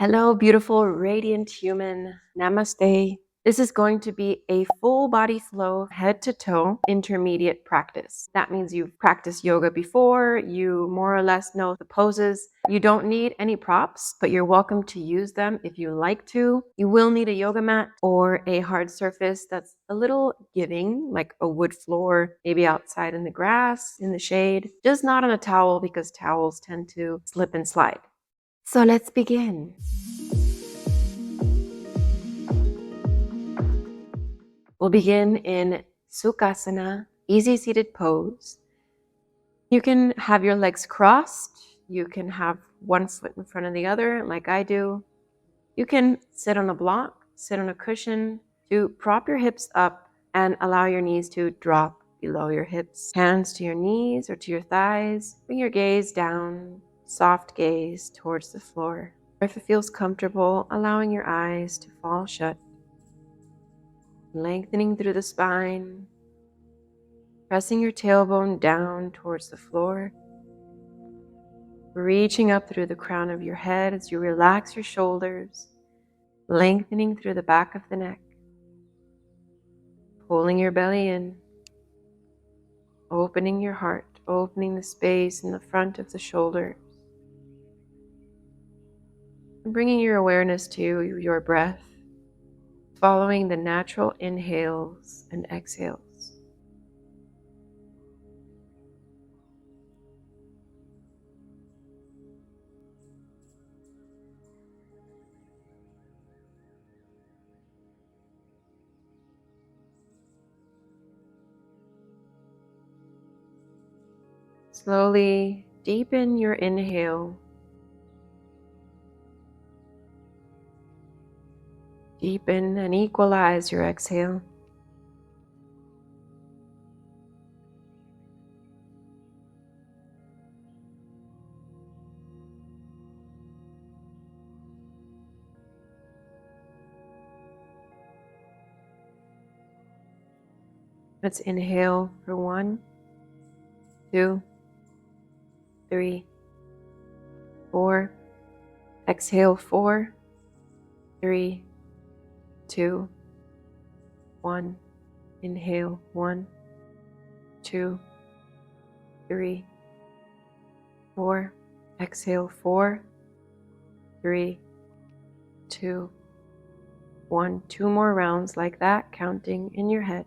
Hello, beautiful, radiant human. Namaste. This is going to be a full body flow, head to toe, intermediate practice. That means you've practiced yoga before, you more or less know the poses. You don't need any props, but you're welcome to use them if you like to. You will need a yoga mat or a hard surface that's a little giving, like a wood floor, maybe outside in the grass, in the shade. Just not on a towel because towels tend to slip and slide. So let's begin. We'll begin in Sukhasana, easy seated pose. You can have your legs crossed. You can have one foot in front of the other like I do. You can sit on a block, sit on a cushion to prop your hips up and allow your knees to drop below your hips. Hands to your knees or to your thighs. Bring your gaze down, soft gaze towards the floor. If it feels comfortable, allowing your eyes to fall shut. Lengthening through the spine, pressing your tailbone down towards the floor, reaching up through the crown of your head as you relax your shoulders, lengthening through the back of the neck, pulling your belly in, opening your heart, opening the space in the front of the shoulders, and bringing your awareness to your breath, following the natural inhales and exhales. Slowly deepen your inhale. Deepen and equalize your exhale. Let's inhale for 1, 2, 3, 4. Exhale 4, 3, 2, 1. Inhale 1, 2, 3, 4. Exhale 4, 3, 2, 1. 2 more rounds like that, counting in your head.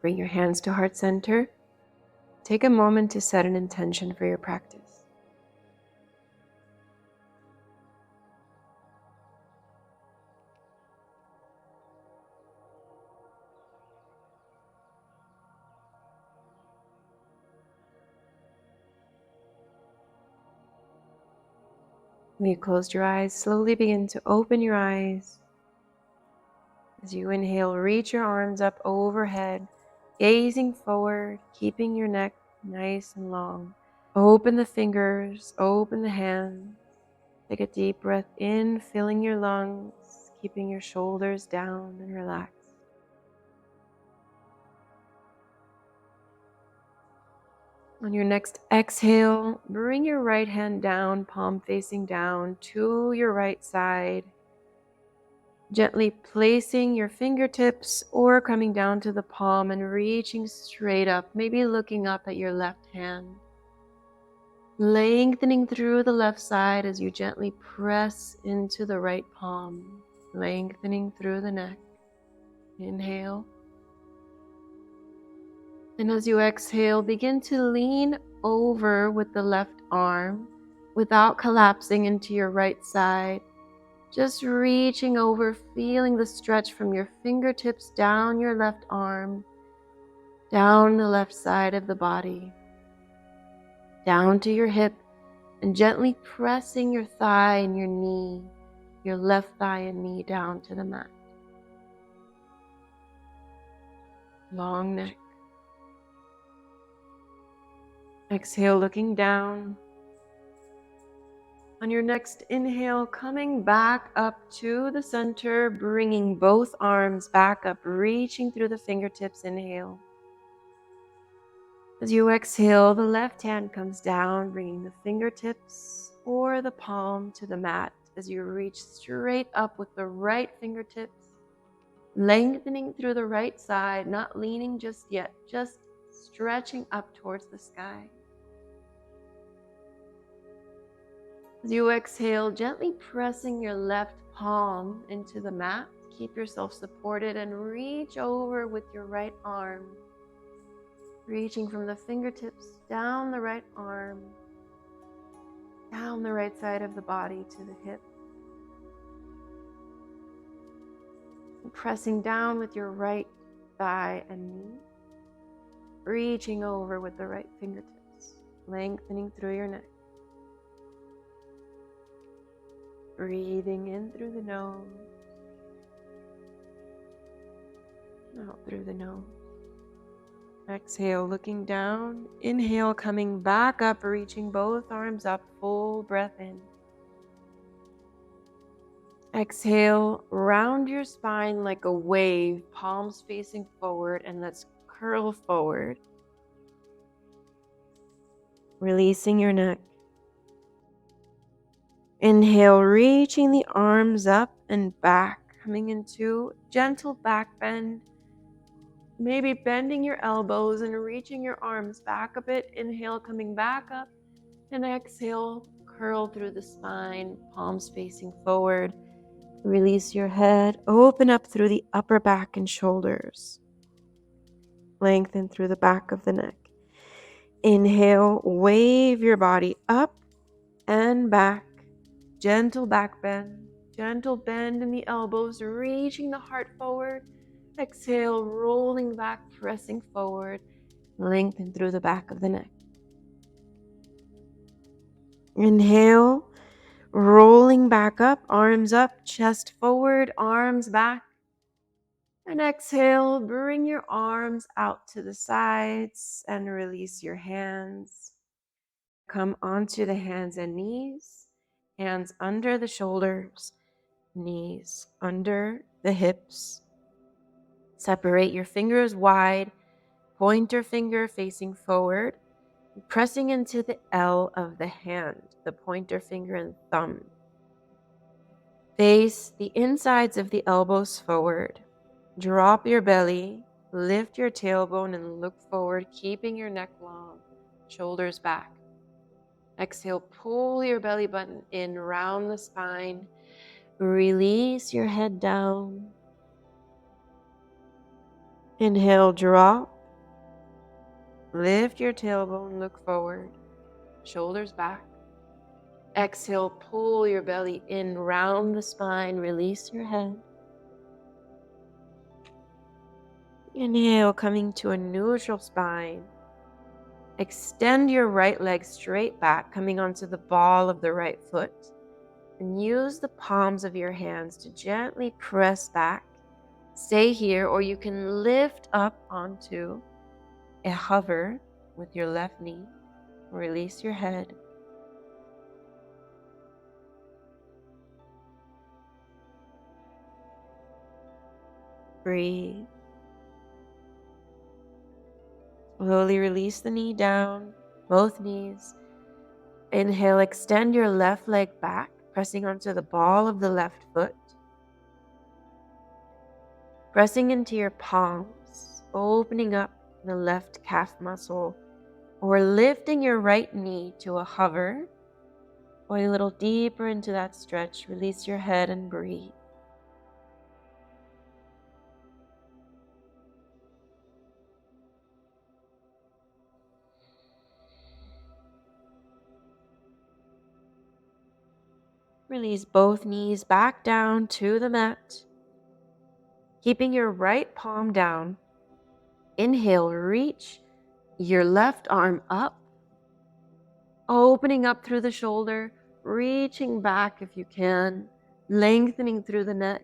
Bring your hands to heart center. Take a moment to set an intention for your practice. When you closed your eyes, slowly begin to open your eyes. As you inhale, reach your arms up overhead, gazing forward, keeping your neck nice and long. Open the fingers, open the hands. Take a deep breath in, filling your lungs, keeping your shoulders down and relaxed. On your next exhale, bring your right hand down, palm facing down to your right side. Gently placing your fingertips or coming down to the palm and reaching straight up, maybe looking up at your left hand. Lengthening through the left side as you gently press into the right palm. Lengthening through the neck. Inhale. And as you exhale, begin to lean over with the left arm without collapsing into your right side. Just reaching over, feeling the stretch from your fingertips down your left arm, down the left side of the body, down to your hip, and gently pressing your thigh and your knee, your left thigh and knee down to the mat. long neck. Exhale, looking down. On your next inhale, coming back up to the center, bringing both arms back up, reaching through the fingertips. Inhale. As you exhale, the left hand comes down, bringing the fingertips or the palm to the mat as you reach straight up with the right fingertips, lengthening through the right side, not leaning just yet, just stretching up towards the sky. As you exhale, gently pressing your left palm into the mat, keep yourself supported and reach over with your right arm, reaching from the fingertips down the right arm, down the right side of the body to the hip. And pressing down with your right thigh and knee, reaching over with the right fingertips, lengthening through your neck. Breathing in through the nose, out through the nose. Exhale, looking down. Inhale, coming back up, reaching both arms up, full breath in. Exhale, round your spine like a wave, palms facing forward, and let's curl forward. Releasing your neck. Inhale, reaching the arms up and back, coming into gentle back bend. Maybe bending your elbows and reaching your arms back a bit. Inhale, coming back up, and exhale, curl through the spine, palms facing forward. Release your head, open up through the upper back and shoulders. Lengthen through the back of the neck. Inhale, wave your body up and back. Gentle back bend, gentle bend in the elbows, reaching the heart forward. Exhale, rolling back, pressing forward. Lengthen through the back of the neck. Inhale, rolling back up, arms up, chest forward, arms back. And exhale, bring your arms out to the sides and release your hands. Come onto the hands and knees, hands under the shoulders, knees under the hips. Separate your fingers wide, pointer finger facing forward, pressing into the L of the hand, the pointer finger and thumb. Face the insides of the elbows forward. Drop your belly, lift your tailbone and look forward, keeping your neck long, shoulders back. Exhale, pull your belly button in, round the spine. Release your head down. Inhale, drop. Lift your tailbone, look forward, shoulders back. Exhale, pull your belly in, round the spine, release your head. Inhale, coming to a neutral spine. Extend your right leg straight back, coming onto the ball of the right foot. And use the palms of your hands to gently press back. Stay here, or you can lift up onto a hover with your left knee. Release your head. Breathe. Slowly release the knee down, both knees. Inhale, extend your left leg back, pressing onto the ball of the left foot. Pressing into your palms, opening up the left calf muscle, or lifting your right knee to a hover. Go a little deeper into that stretch. Release your head and breathe. Release both knees back down to the mat. Keeping your right palm down. Inhale, reach your left arm up. Opening up through the shoulder, reaching back if you can, lengthening through the neck.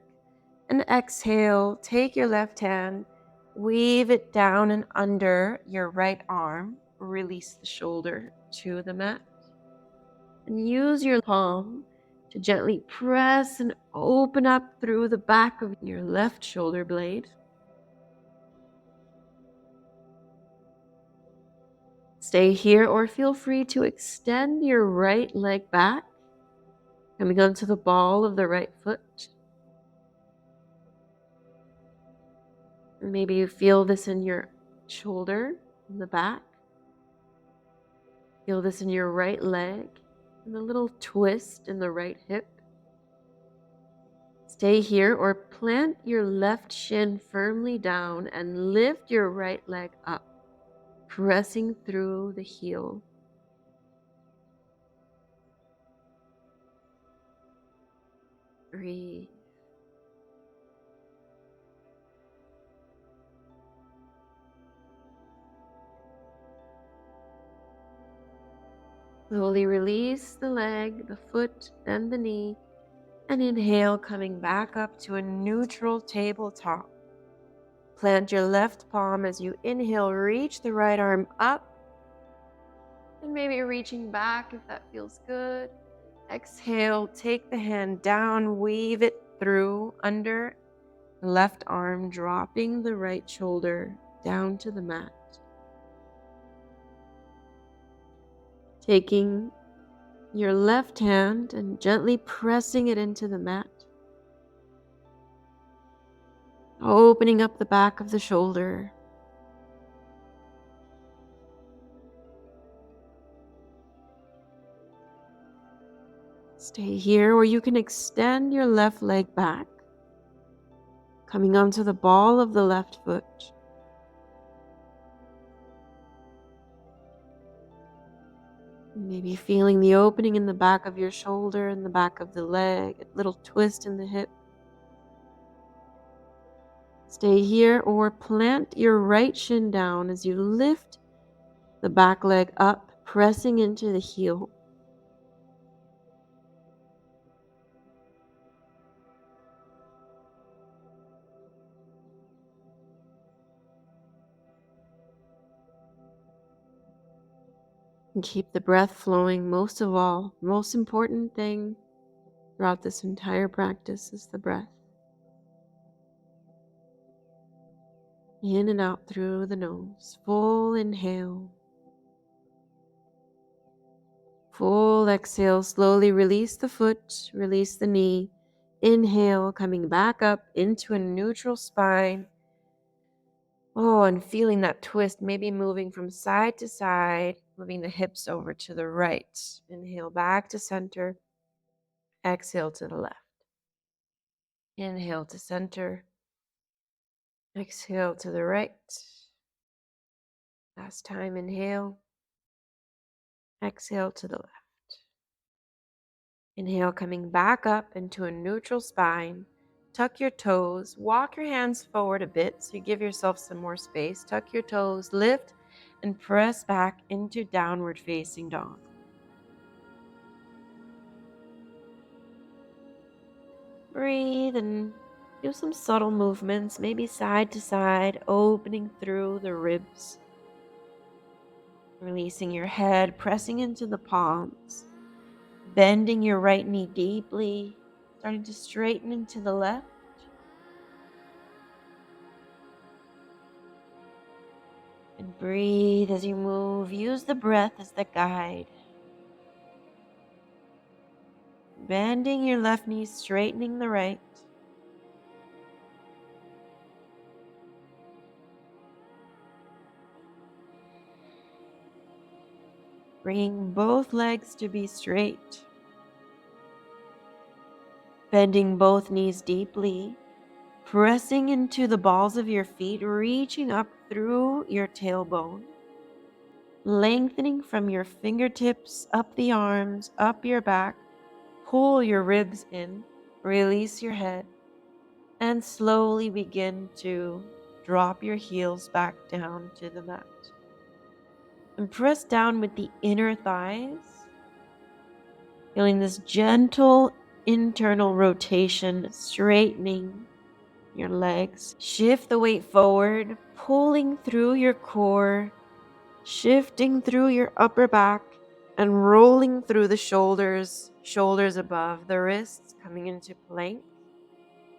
And exhale, take your left hand, Weave it down and under your right arm. Release the shoulder to the mat. And use your palm to gently press and open up through the back of your left shoulder blade. Stay here or feel free to extend your right leg back, coming onto the ball of the right foot. Maybe you feel this in your shoulder, in the back. Feel this in your right leg, and a little twist in the right hip. Stay here or plant your left shin firmly down and lift your right leg up, pressing through the heel. Breathe. Slowly release the leg, the foot, then the knee, and inhale, coming back up to a neutral tabletop. Plant your left palm as you inhale, reach the right arm up, and maybe reaching back if that feels good. Exhale, take the hand down, weave it through under the left arm, dropping the right shoulder down to the mat. Taking your left hand and gently pressing it into the mat. Opening up the back of the shoulder. Stay here, or you can extend your left leg back, coming onto the ball of the left foot. Maybe feeling the opening in the back of your shoulder and the back of the leg, a little twist in the hip. Stay here or plant your right shin down as you lift the back leg up, pressing into the heel. And keep the breath flowing. Most of all, most important thing throughout this entire practice is the breath. In and out through the nose. Full inhale. Full exhale. Slowly release the foot, release the knee. Inhale, coming back up into a neutral spine. Oh, and feeling that twist, maybe moving from side to side, moving the hips over to the right. Inhale back to center. Exhale to the left. Inhale to center. Exhale to the right. Last time, inhale. Exhale to the left. Inhale, coming back up into a neutral spine. Tuck your toes. Walk your hands forward a bit so you give yourself some more space. Tuck your toes, lift, and press back into downward facing dog. Breathe and do some subtle movements, maybe side to side, opening through the ribs. Releasing your head, pressing into the palms. Bending your right knee deeply, starting to straighten into the left. And breathe as you move. Use the breath as the guide. Bending your left knee, straightening the right. Bringing both legs to be straight. Bending both knees deeply. Pressing into the balls of your feet, reaching up through your tailbone. Lengthening from your fingertips, up the arms, up your back. Pull your ribs in, release your head, and slowly begin to drop your heels back down to the mat. And press down with the inner thighs, feeling this gentle internal rotation, straightening your legs. Shift the weight forward, pulling through your core, shifting through your upper back, and rolling through the shoulders, shoulders above the wrists, coming into plank.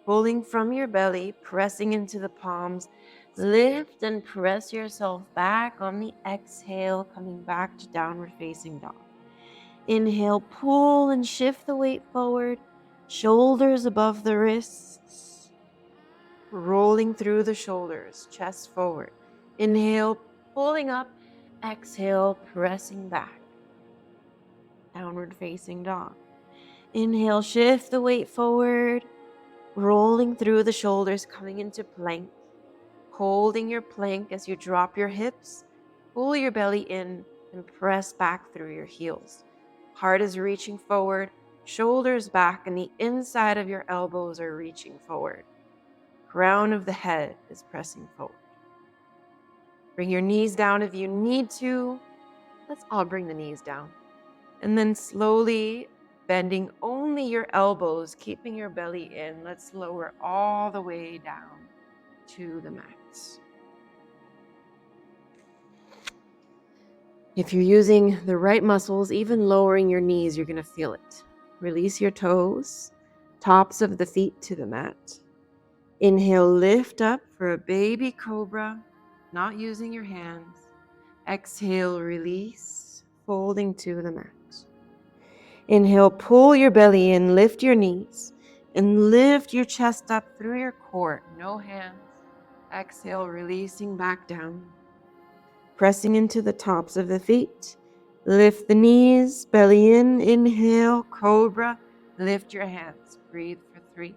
Pulling from your belly, pressing into the palms. Lift and press yourself back on the exhale, coming back to downward facing dog. Inhale, pull and shift the weight forward, shoulders above the wrists, rolling through the shoulders, chest forward. Inhale, pulling up, exhale, pressing back, downward facing dog. Inhale, shift the weight forward, rolling through the shoulders, coming into plank. Holding your plank as you drop your hips, pull your belly in and press back through your heels. Heart is reaching forward, shoulders back, and the inside of your elbows are reaching forward. Crown of the head is pressing forward. Bring your knees down if you need to. Let's all bring the knees down. And then slowly bending only your elbows, keeping your belly in. Let's lower all the way down to the mat. If you're using the right muscles, even lowering your knees, you're going to feel it. Release your toes, tops of the feet to the mat. Inhale, lift up for a baby cobra, not using your hands. Exhale, release, folding to the mat. Inhale, pull your belly in, lift your knees, and lift your chest up through your core. No hands. Exhale, releasing back down. Pressing into the tops of the feet. Lift the knees, belly in, inhale, cobra. Lift your hands. Breathe for 3,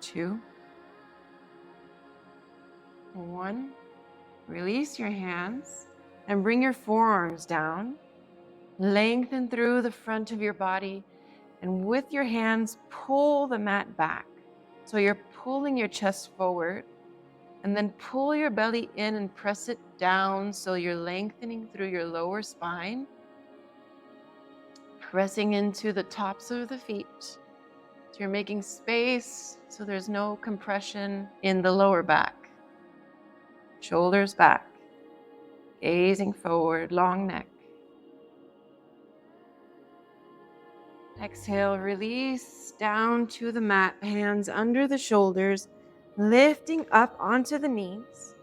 2, 1. Release your hands and bring your forearms down. Lengthen through the front of your body, and with your hands, pull the mat back. So you're pulling your chest forward, and then pull your belly in and press it down so you're lengthening through your lower spine. Pressing into the tops of the feet. So you're making space so there's no compression in the lower back. Shoulders back. Gazing forward, long neck. Exhale, release down to the mat, hands under the shoulders, lifting up onto the knees,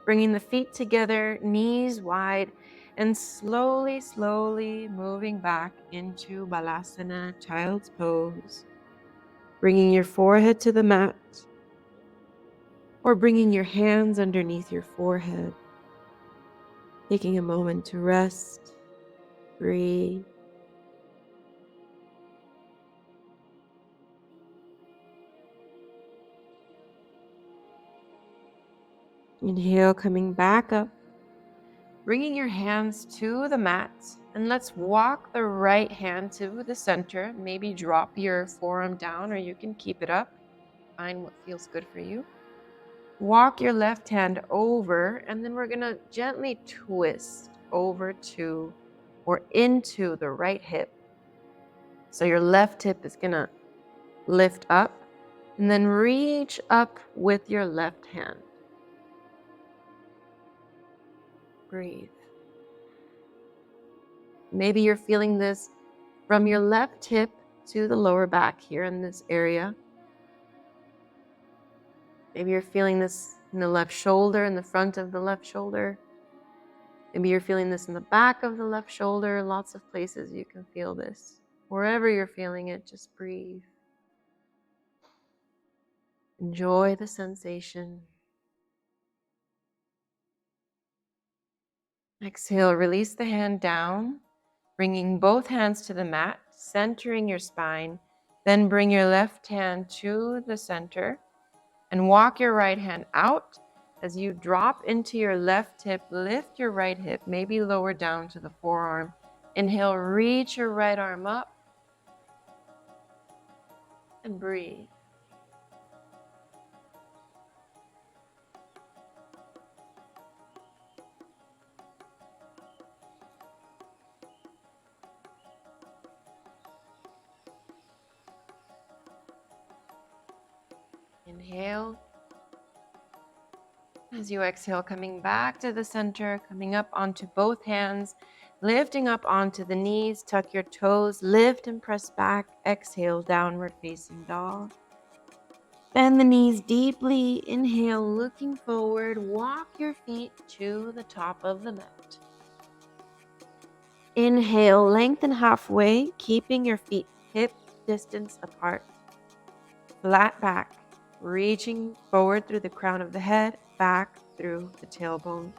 bringing the feet together, knees wide, and slowly, slowly moving back into Balasana, child's pose. Bringing your forehead to the mat, or bringing your hands underneath your forehead. Taking a moment to rest, breathe. Inhale, coming back up, bringing your hands to the mat, and let's walk the right hand to the center. Maybe drop your forearm down, or you can keep it up. Find what feels good for you. Walk your left hand over, and then we're gonna gently twist over to or into the right hip. So your left hip is gonna lift up, and then reach up with your left hand. Breathe. Maybe you're feeling this from your left hip to the lower back here in this area. Maybe you're feeling this in the left shoulder, in the front of the left shoulder. Maybe you're feeling this in the back of the left shoulder. Lots of places you can feel this. Wherever you're feeling it, just breathe. Enjoy the sensation. Exhale, release the hand down, bringing both hands to the mat, centering your spine. Then bring your left hand to the center and walk your right hand out. As you drop into your left hip, lift your right hip, maybe lower down to the forearm. Inhale, reach your right arm up and breathe. Inhale. As you exhale, coming back to the center, coming up onto both hands, lifting up onto the knees, tuck your toes, lift and press back. Exhale, downward facing dog. Bend the knees deeply. Inhale, looking forward. Walk your feet to the top of the mat. Inhale, lengthen halfway, keeping your feet hip distance apart. Flat back, reaching forward through the crown of the head, back through the tailbone.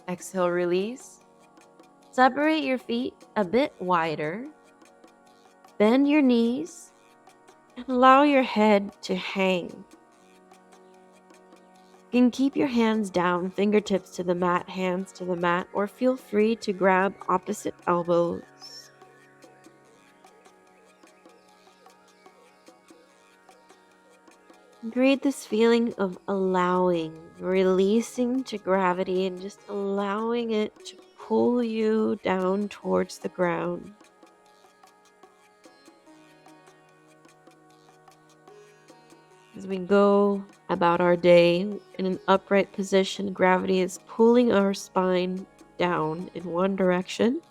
Exhale, release. Separate your feet a bit wider. Bend your knees and allow your head to hang. You can keep your hands down, fingertips to the mat, hands to the mat, or feel free to grab opposite elbows. Create this feeling of allowing, releasing to gravity, and just allowing it to pull you down towards the ground. As we go about our day in an upright position, gravity is pulling our spine down in one direction.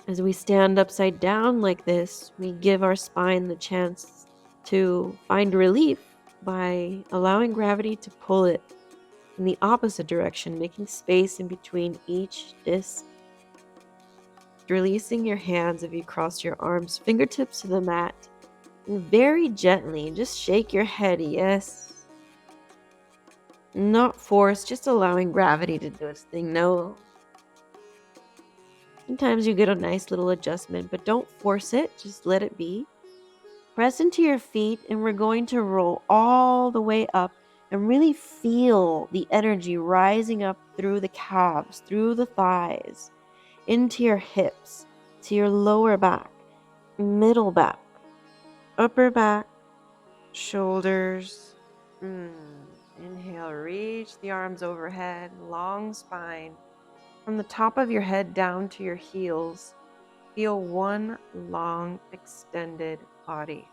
As we stand upside down like this, we give our spine the chance to find relief by allowing gravity to pull it in the opposite direction, making space in between each disc. Releasing your hands if you cross your arms, fingertips to the mat, and very gently just shake your head, yes. Not forced, just allowing gravity to do its thing. No. Sometimes you get a nice little adjustment, but don't force it, just let it be. Press into your feet, and we're going to roll all the way up and really feel the energy rising up through the calves, through the thighs, into your hips, to your lower back, middle back, upper back, shoulders. Inhale, reach the arms overhead, long spine. From the top of your head down to your heels, feel one long extended body.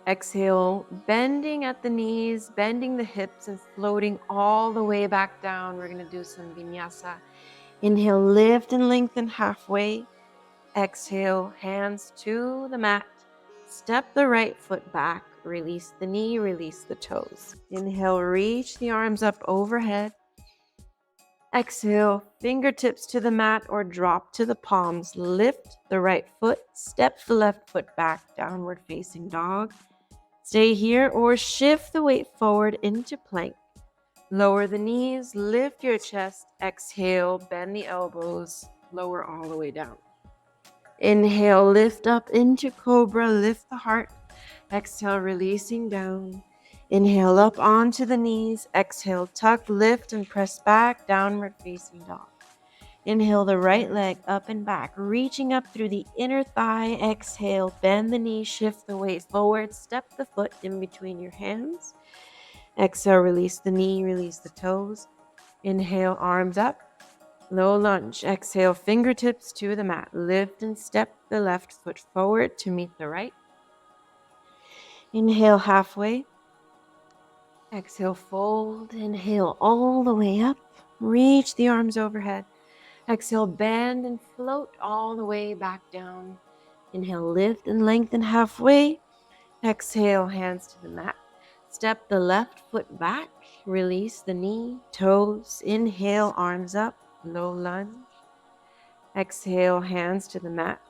Exhale, bending at the knees, bending the hips and floating all the way back down. We're going to do some vinyasa. Inhale, lift and lengthen halfway. Exhale, hands to the mat. Step the right foot back. Release the knee, release the toes. Inhale, reach the arms up overhead. Exhale, fingertips to the mat or drop to the palms. Lift the right foot, step the left foot back, downward facing dog. Stay here or shift the weight forward into plank. Lower the knees, lift your chest. Exhale, bend the elbows, lower all the way down. Inhale, lift up into cobra, lift the heart. Exhale, releasing down. Inhale, up onto the knees. Exhale, tuck, lift, and press back, downward facing dog. Inhale the right leg up and back, reaching up through the inner thigh. Exhale, bend the knee, shift the weight forward, step the foot in between your hands. Exhale, release the knee, release the toes. Inhale, arms up, low lunge. Exhale, fingertips to the mat. Lift and step the left foot forward to meet the right. Inhale halfway. Exhale, fold. Inhale all the way up. Reach the arms overhead. Exhale, bend and float all the way back down. Inhale, lift and lengthen halfway. Exhale, hands to the mat. Step the left foot back. Release the knee, toes. Inhale, arms up, low lunge. Exhale, hands to the mat.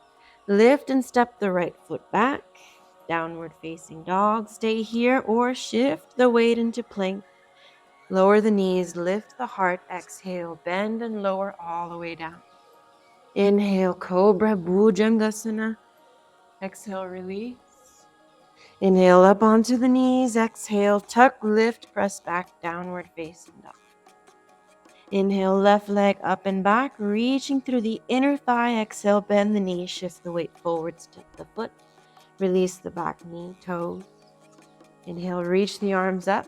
Lift and step the right foot back. Downward facing dog. Stay here or shift the weight into plank. Lower the knees, lift the heart. Exhale, bend and lower all the way down. Inhale, Cobra Bhujangasana. Exhale, release. Inhale, up onto the knees. Exhale, tuck, lift, press back, downward facing dog. Inhale, left leg up and back, reaching through the inner thigh. Exhale, bend the knee, shift the weight forward, step the foot. Release the back knee, toes. Inhale, reach the arms up.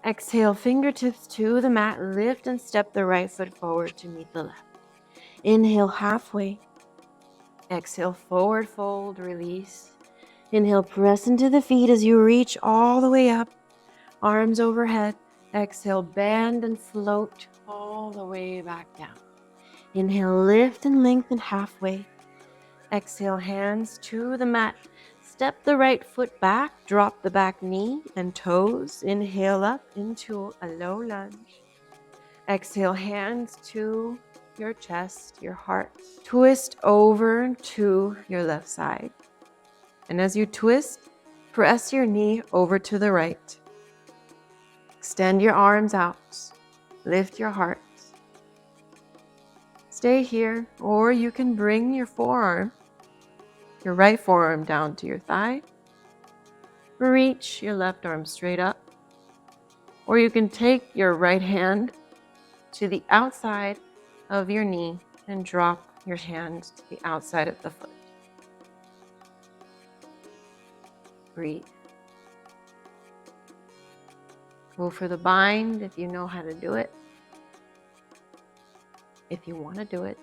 Exhale, fingertips to the mat. Lift and step the right foot forward to meet the left. Inhale, halfway. Exhale, forward fold, release. Inhale, press into the feet as you reach all the way up, arms overhead. Exhale, bend and float all the way back down. Inhale, lift and lengthen halfway. Exhale, hands to the mat. Step the right foot back, drop the back knee and toes. Inhale up into a low lunge. Exhale, hands to your chest, your heart. Twist over to your left side. And as you twist, press your knee over to the right. Extend your arms out. Lift your heart. Stay here, or you can bring your right forearm down to your thigh. Reach your left arm straight up. Or you can take your right hand to the outside of your knee and drop your hand to the outside of the foot. Breathe. Go for the bind if you know how to do it. If you want to do it.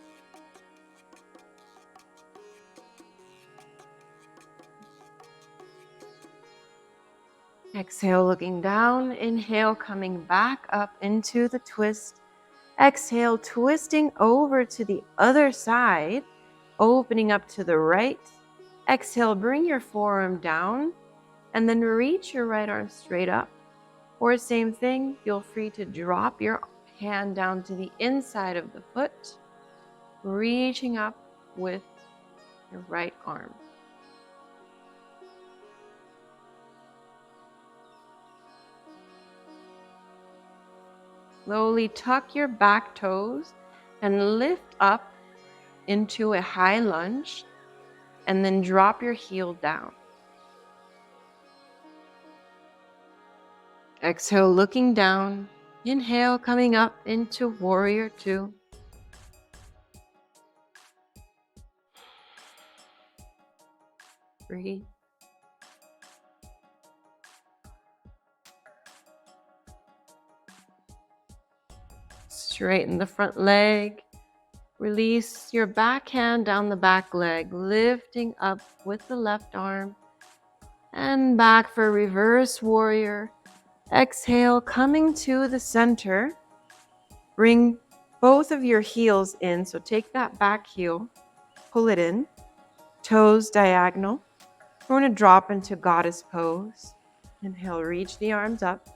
Exhale, looking down. Inhale, coming back up into the twist. Exhale, twisting over to the other side, opening up to the right. Exhale, bring your forearm down and then reach your right arm straight up. Or same thing, feel free to drop your hand down to the inside of the foot, reaching up with your right arm. Slowly tuck your back toes and lift up into a high lunge, and then drop your heel down. Exhale, looking down. Inhale, coming up into warrior two. Breathe. Straighten the front leg. Release your back hand down the back leg, lifting up with the left arm. And back for reverse warrior. Exhale, coming to the center. Bring both of your heels in. So take that back heel, pull it in, toes diagonal. We're going to drop into goddess pose. Inhale, reach the arms up.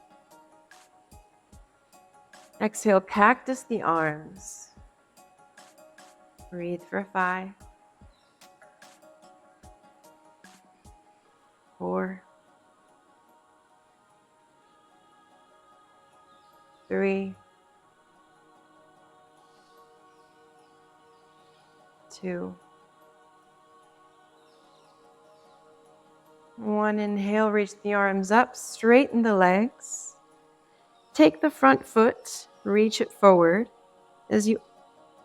Exhale, cactus the arms. Breathe for 5, 4, 3, 2, 1. Inhale, reach the arms up, straighten the legs. Take the front foot, reach it forward as you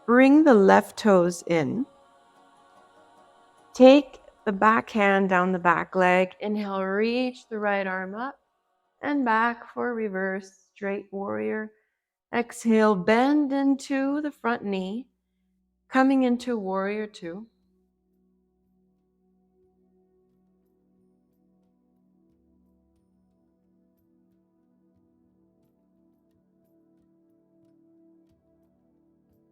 bring the left toes in. Take the back hand down the back leg. Inhale, reach the right arm up and back for reverse straight warrior. Exhale, bend into the front knee, coming into warrior two.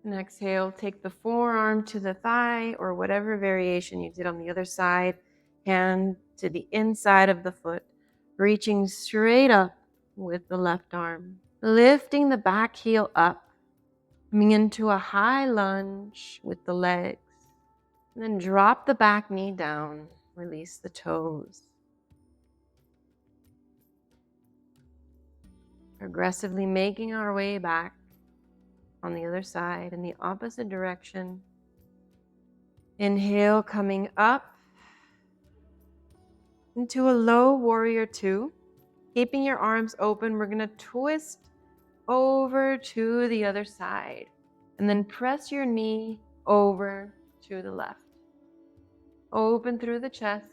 And exhale, take the forearm to the thigh or whatever variation you did on the other side. Hand to the inside of the foot, reaching straight up with the left arm. Lifting the back heel up, coming into a high lunge with the legs. And then drop the back knee down, release the toes. Progressively making our way back on the other side in the opposite direction. Inhale, coming up into a low warrior two. Keeping your arms open, we're going to twist over to the other side and then press your knee over to the left. Open through the chest.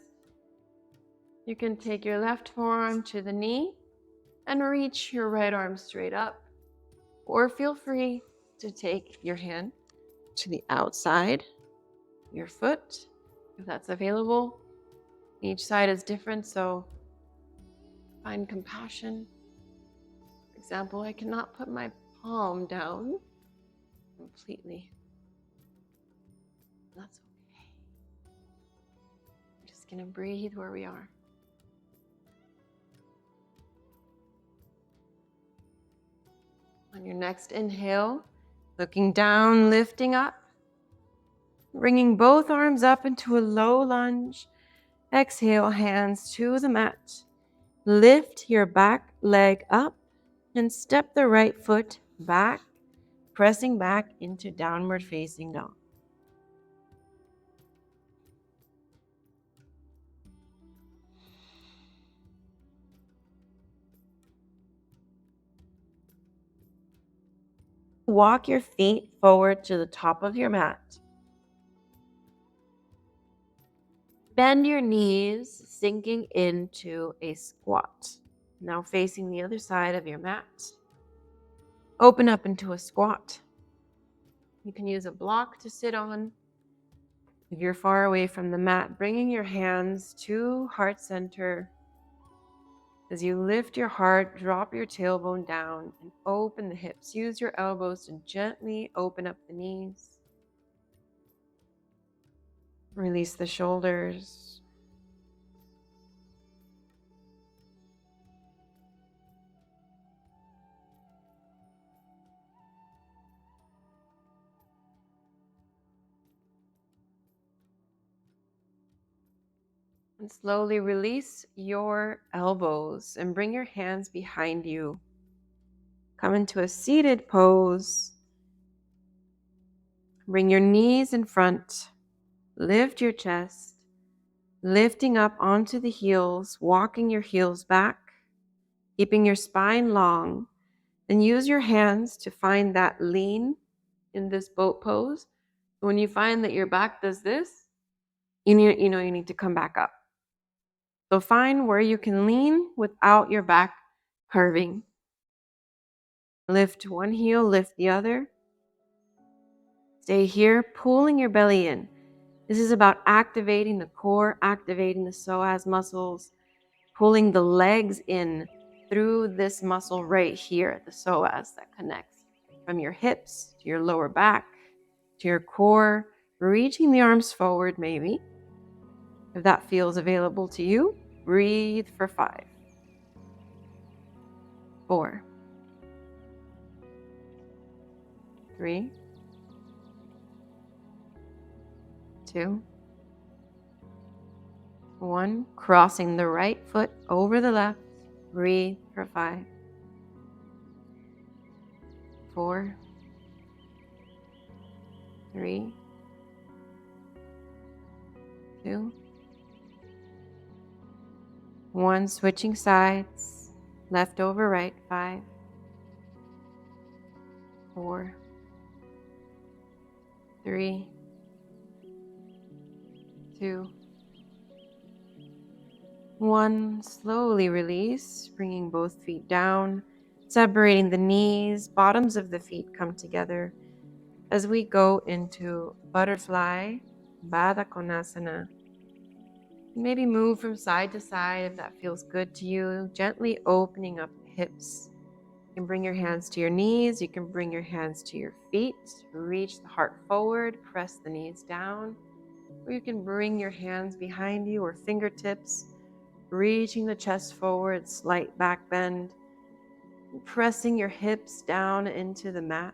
You can take your left forearm to the knee and reach your right arm straight up, or feel free to take your hand to the outside, your foot, if that's available. Each side is different, so find compassion. For example, I cannot put my palm down completely. That's okay. I'm just going to breathe where we are. On your next inhale, looking down, lifting up, bringing both arms up into a low lunge. Exhale, hands to the mat. Lift your back leg up and step the right foot back, pressing back into downward facing dog. Walk your feet forward to the top of your mat. Bend your knees, sinking into a squat. Now facing the other side of your mat. Open up into a squat. You can use a block to sit on. If you're far away from the mat, bringing your hands to heart center. As you lift your heart, drop your tailbone down and open the hips. Use your elbows to gently open up the knees. Release the shoulders. And slowly release your elbows and bring your hands behind you. Come into a seated pose. Bring your knees in front. Lift your chest. Lifting up onto the heels, walking your heels back, keeping your spine long. Then use your hands to find that lean in this boat pose. When you find that your back does this, you need to come back up. So find where you can lean without your back curving. Lift one heel, lift the other. Stay here, pulling your belly in. This is about activating the core, activating the psoas muscles, pulling the legs in through this muscle right here, the psoas that connects from your hips to your lower back, to your core, reaching the arms forward maybe. If that feels available to you, breathe for 5, 4, 3, 2, 1. Crossing the right foot over the left. Breathe for 5, 4, 3, 2, 1. Switching sides. Left over right. 5, 4, 3, 2, 1. Slowly release, bringing both feet down, separating the knees, bottoms of the feet come together as we go into butterfly, Baddha Konasana. Maybe move from side to side if that feels good to you, gently opening up the hips. You can bring your hands to your knees, you can bring your hands to your feet, reach the heart forward, press the knees down, or you can bring your hands behind you or fingertips, reaching the chest forward, slight back bend, pressing your hips down into the mat,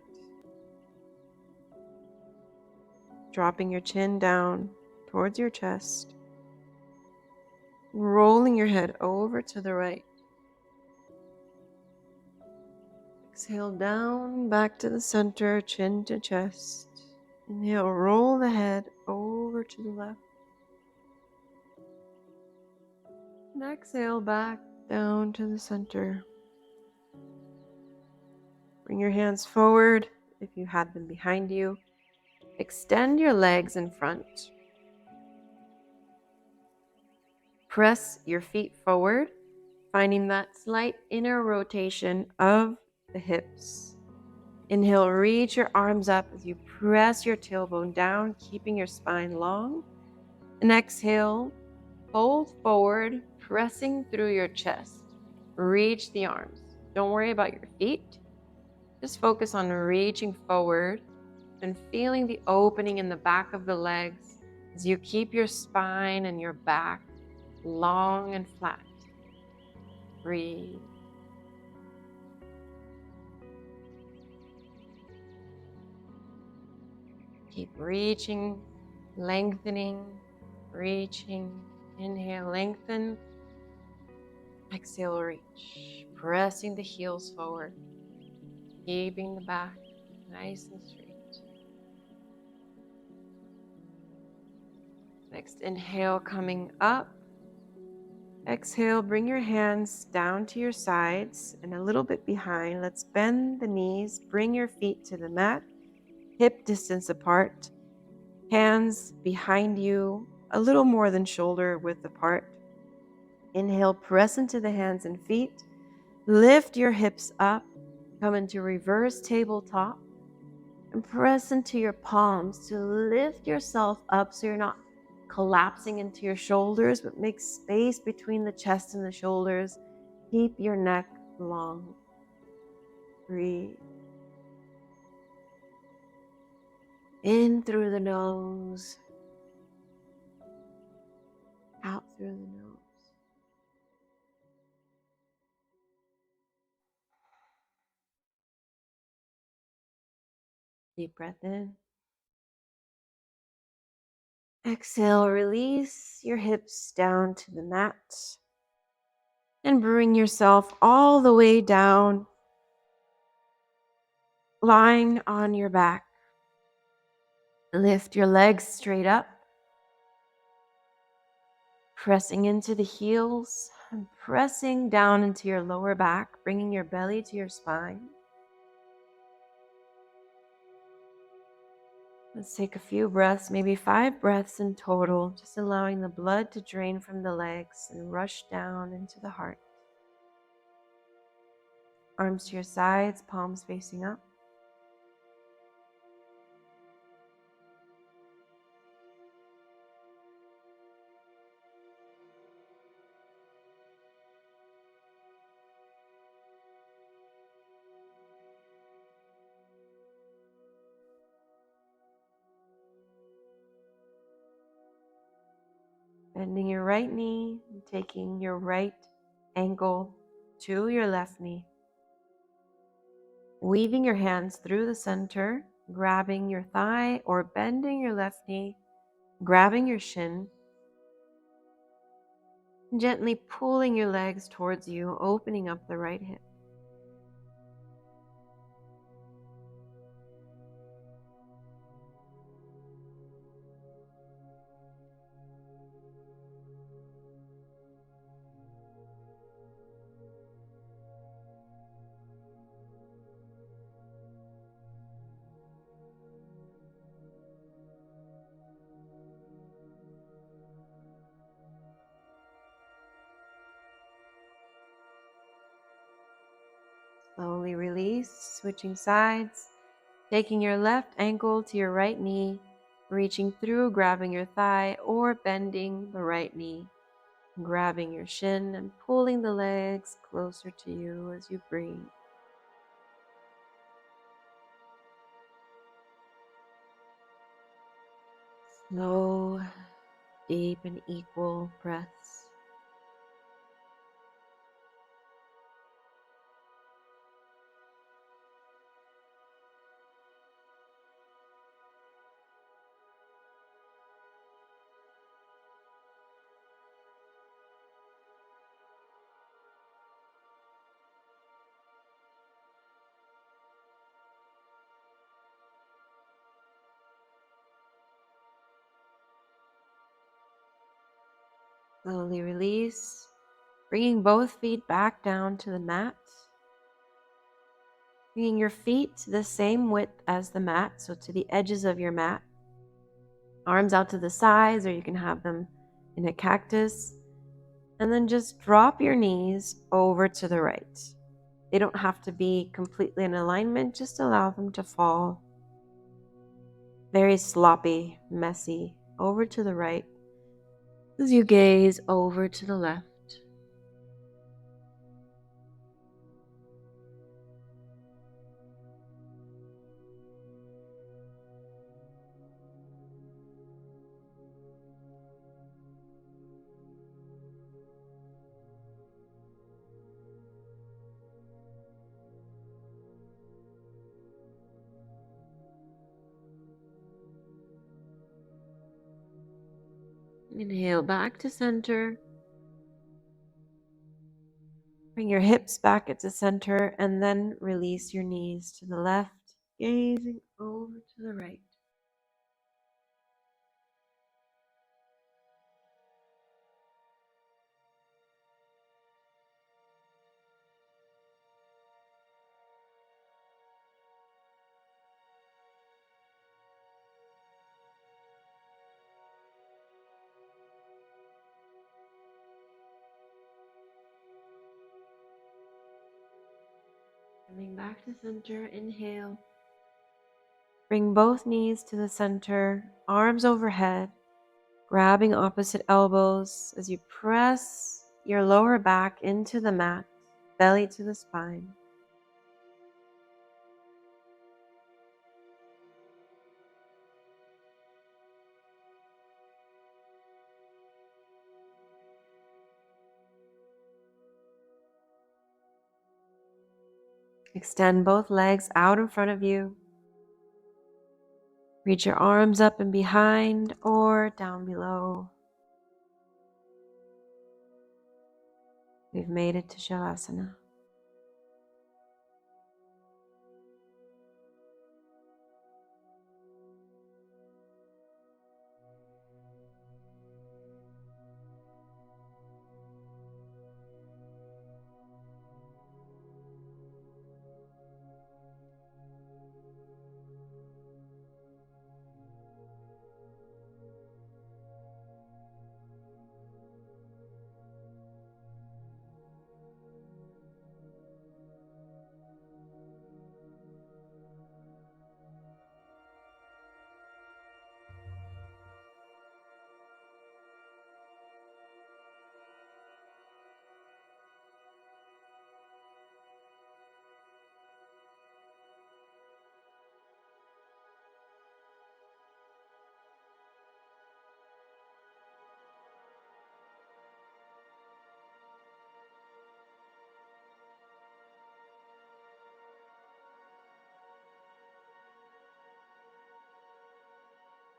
dropping your chin down towards your chest, rolling your head over to the right. Exhale down, back to the center, chin to chest. Inhale, roll the head over to the left. And exhale back down to the center. Bring your hands forward if you had them behind you. Extend your legs in front. Press your feet forward, finding that slight inner rotation of the hips. Inhale, reach your arms up as you press your tailbone down, keeping your spine long. And exhale, Fold forward, pressing through your chest. Reach the arms. Don't worry about your feet. Just focus on reaching forward and feeling the opening in the back of the legs as you keep your spine and your back long and flat. Breathe. Keep reaching, lengthening, reaching. Inhale, lengthen. Exhale, reach. Pressing the heels forward. Keeping the back nice and straight. Next, inhale, coming up. Exhale, bring your hands down to your sides and a little bit behind. Let's bend the knees, bring your feet to the mat, hip distance apart, hands behind you, a little more than shoulder width apart. Inhale, press into the hands and feet, lift your hips up, come into reverse tabletop, and press into your palms to lift yourself up so you're not collapsing into your shoulders, but make space between the chest and the shoulders. Keep your neck long. Breathe. In through the nose, out through the nose. Deep breath in. Exhale, release your hips down to the mat and bring yourself all the way down, lying on your back. Lift your legs straight up, pressing into the heels and pressing down into your lower back, bringing your belly to your spine. Let's take a few breaths, maybe 5 breaths in total, just allowing the blood to drain from the legs and rush down into the heart. Arms to your sides, palms facing up. Bending your right knee and taking your right ankle to your left knee. Weaving your hands through the center, grabbing your thigh or bending your left knee, grabbing your shin, and gently pulling your legs towards you, opening up the right hip. Slowly release, switching sides, taking your left ankle to your right knee, reaching through, grabbing your thigh, or bending the right knee, grabbing your shin and pulling the legs closer to you as you breathe. Slow, deep, and equal breaths. Slowly release, bringing both feet back down to the mat. Bringing your feet to the same width as the mat, so to the edges of your mat. Arms out to the sides, or you can have them in a cactus. And then just drop your knees over to the right. They don't have to be completely in alignment, just allow them to fall. Very sloppy, messy, over to the right. as you gaze over to the left. Inhale back to center. Bring your hips back into center and then release your knees to the left, gazing over to the right. Coming back to center, inhale. Bring both knees to the center, arms overhead, grabbing opposite elbows as you press your lower back into the mat, belly to the spine. Extend both legs out in front of you. Reach your arms up and behind or down below. We've made it to Shavasana.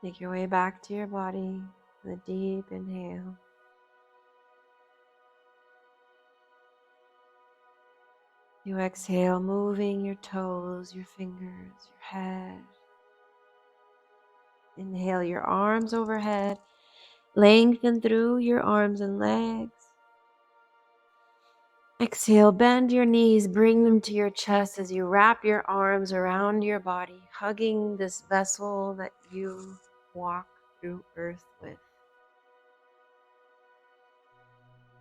Make your way back to your body with a deep inhale. You exhale, moving your toes, your fingers, your head. Inhale your arms overhead, lengthen through your arms and legs. Exhale, bend your knees, bring them to your chest as you wrap your arms around your body, hugging this vessel that you walk through earth with.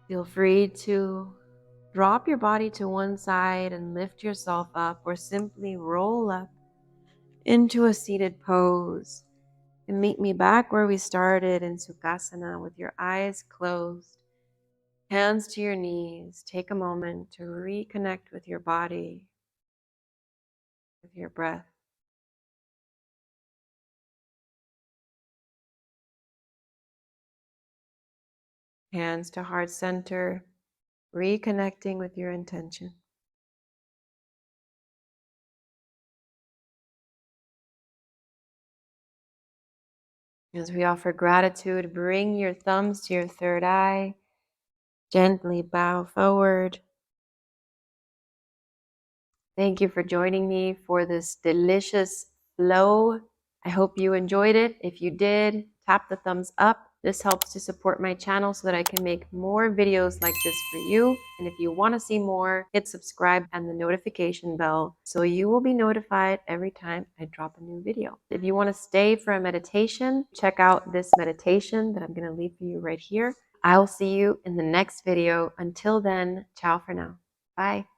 Feel free to drop your body to one side and lift yourself up, or simply roll up into a seated pose. And meet me back where we started in Sukhasana with your eyes closed, hands to your knees. Take a moment to reconnect with your body, with your breath. Hands to heart center, reconnecting with your intention. As we offer gratitude, bring your thumbs to your third eye. Gently bow forward. Thank you for joining me for this delicious flow. I hope you enjoyed it. If you did, tap the thumbs up. This helps to support my channel so that I can make more videos like this for you. And if you want to see more, hit subscribe and the notification bell so you will be notified every time I drop a new video. If you want to stay for a meditation, check out this meditation that I'm going to leave for you right here. I'll see you in the next video. Until then, ciao for now. Bye.